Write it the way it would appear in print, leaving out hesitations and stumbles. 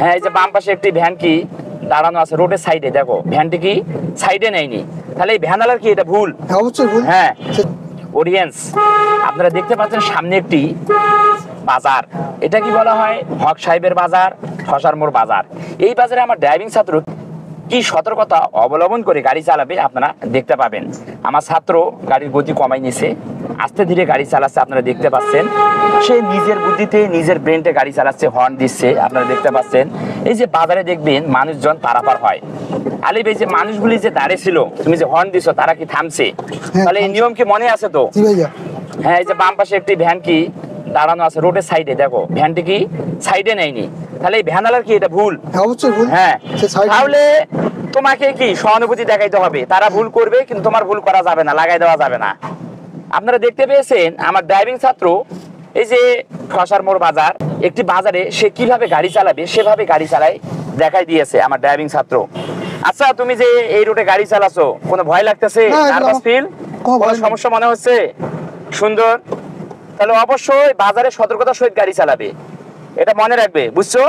হ্যাঁ, এই যে বাম পাশে একটি ভ্যান কি দাঁড়ানো আছে রোডের সাইডে, দেখো ভ্যানটি কি সাইডে নেয়নি, তাহলে এই ভ্যানালার কি এটা ভুল? অবশ্যই ভুল। হ্যাঁ অডিয়েন্স, আপনারা দেখতে পাচ্ছেন সামনে একটি বাজার, এটা কি বলা হয়? হক সাহেবের বাজার, ঠসার মোড় বাজার। এই বাজারে আমার ড্রাইভিং ছাত্র কি সতর্কতা অবলম্বন করে গাড়ি চালাবে আপনারা দেখতে পাবেন। আমার ছাত্র গাড়ির গতি কমাই নিছে, আস্তে ধীরে গাড়ি চালাচ্ছে, আপনারা দেখতে পাচ্ছেন। সে নিজের বুদ্ধিতে নিজের ব্রেনটে গাড়ি চালাচ্ছে, হর্ন দিচ্ছে, আপনারা দেখতে পাচ্ছেন। এই যে বাজারে দেখবেন মানুষজন পারাপার হয়, আলিফ এই যে মানুষগুলি যে দাঁড়িয়ে ছিল, তুমি যে হর্ন দিছো তারা কি থামছে? তাহলে এই নিয়ম কি মনে আছে তো? হ্যাঁ, এই যে বাম পাশে একটি ভ্যান কি দাঁড়ানো আছে রোডের সাইডে, দেখো ভ্যানটি কি সাইডে নেয়নি, তাহলে এই ভ্যানালার কি এটা ভুল? অবশ্যই ভুল। হ্যাঁ, তাহলে তোমাকে কি সহানুভূতি দেখাইতে হবে, তারা ভুল করবে কিন্তু তোমার ভুল করা যাবে না, লাগাই দেওয়া যাবে না। আপনারা দেখতে পেয়েছেন আমার ড্রাইভিং ছাত্র এই যে ঠসার মোড় বাজার, একটি বাজারে সে কিভাবে গাড়ি চালাবে সেভাবে গাড়ি চালায় দেখাই দিয়েছে আমার ড্রাইভিং ছাত্র। আচ্ছা, তুমি যে এই রুটে গাড়ি চালাছো কোনো ভয় লাগতেছে? Nervous feel? কোনো সমস্যা মনে হচ্ছে? সুন্দর, তাহলে অবশ্যই বাজারে সতর্কতার সহিত গাড়ি চালাবে, এটা মনে রাখবে, বুঝছো?